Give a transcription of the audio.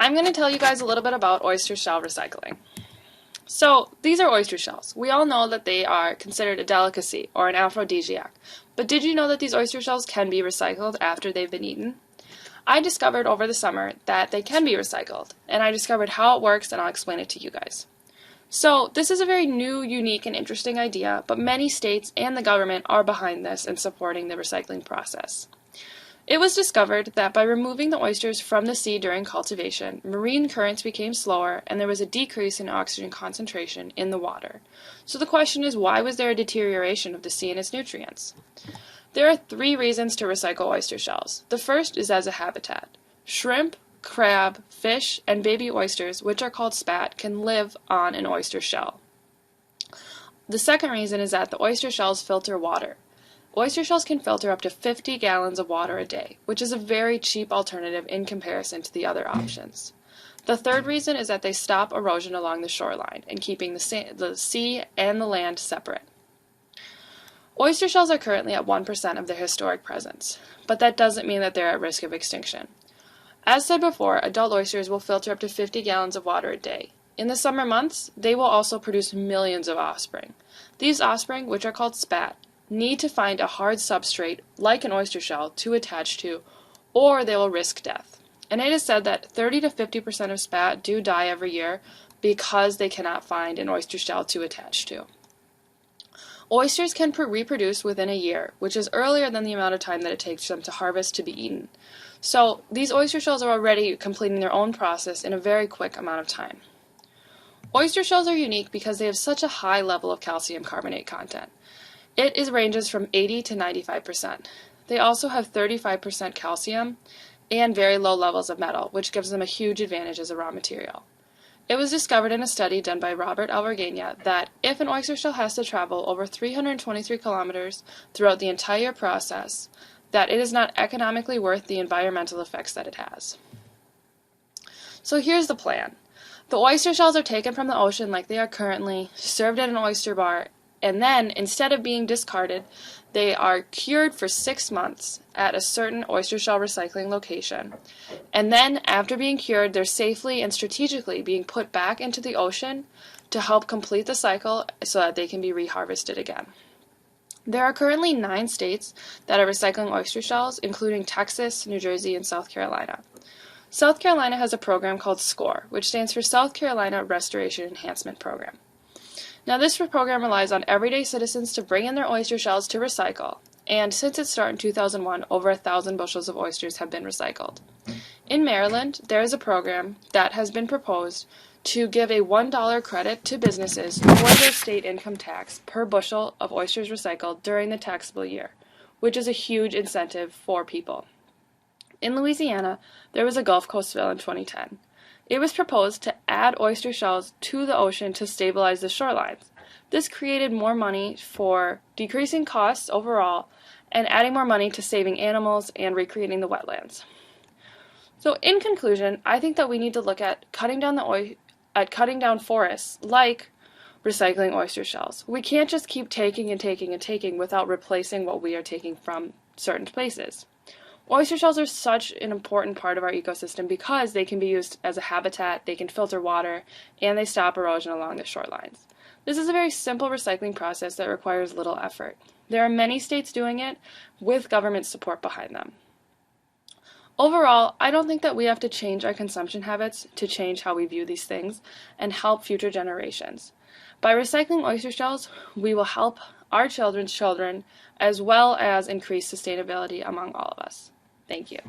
I'm going to tell you guys a little bit about oyster shell recycling. So, these are oyster shells. We all know that they are considered a delicacy or an aphrodisiac. But did you know that these oyster shells can be recycled after they've been eaten? I discovered over the summer that they can be recycled, and I discovered how it works, and I'll explain it to you guys. So, this is a very new, unique, and interesting idea, but many states and the government are behind this and supporting the recycling process. It was discovered that by removing the oysters from the sea during cultivation, marine currents became slower and there was a decrease in oxygen concentration in the water. So the question is, why was there a deterioration of the sea and its nutrients? There are 3 reasons to recycle oyster shells. The first is as a habitat. Shrimp, crab, fish, and baby oysters, which are called spat, can live on an oyster shell. The second reason is that the oyster shells filter water. Oyster shells can filter up to 50 gallons of water a day, which is a very cheap alternative in comparison to the other options. The third reason is that they stop erosion along the shoreline and keeping the sea and the land separate. Oyster shells are currently at 1% of their historic presence, but that doesn't mean that they're at risk of extinction. As said before, adult oysters will filter up to 50 gallons of water a day. In the summer months, they will also produce millions of offspring. These offspring, which are called spat, need to find a hard substrate, like an oyster shell, to attach to, or they will risk death. And it is said that 30 to 50% of spat do die every year because they cannot find an oyster shell to attach to. Oysters can reproduce within a year, which is earlier than the amount of time that it takes them to harvest to be eaten. So these oyster shells are already completing their own process in a very quick amount of time. Oyster shells are unique because they have such a high level of calcium carbonate content. It ranges from 80 to 95%. They also have 35% calcium and very low levels of metal, which gives them a huge advantage as a raw material. It was discovered in a study done by Robert Albergania that if an oyster shell has to travel over 323 kilometers throughout the entire process, that it is not economically worth the environmental effects that it has. So here's the plan. The oyster shells are taken from the ocean like they are currently, served at an oyster bar, and then, instead of being discarded, they are cured for 6 months at a certain oyster shell recycling location. And then, after being cured, they're safely and strategically being put back into the ocean to help complete the cycle so that they can be reharvested again. There are currently 9 states that are recycling oyster shells, including Texas, New Jersey, and South Carolina. South Carolina has a program called SCORE, which stands for South Carolina Restoration Enhancement Program. Now, this program relies on everyday citizens to bring in their oyster shells to recycle, and since its start in 2001, over 1,000 bushels of oysters have been recycled. In Maryland, there is a program that has been proposed to give a $1 credit to businesses for their state income tax per bushel of oysters recycled during the taxable year, which is a huge incentive for people. In Louisiana, there was a Gulf Coast bill in 2010. It was proposed to add oyster shells to the ocean to stabilize the shorelines. This created more money for decreasing costs overall and adding more money to saving animals and recreating the wetlands. So in conclusion, I think that we need to look at cutting down forests like recycling oyster shells. We can't just keep taking and taking and taking without replacing what we are taking from certain places. Oyster shells are such an important part of our ecosystem because they can be used as a habitat, they can filter water, and they stop erosion along the shorelines. This is a very simple recycling process that requires little effort. There are many states doing it with government support behind them. Overall, I don't think that we have to change our consumption habits to change how we view these things and help future generations. By recycling oyster shells, we will help our children's children as well as increase sustainability among all of us. Thank you.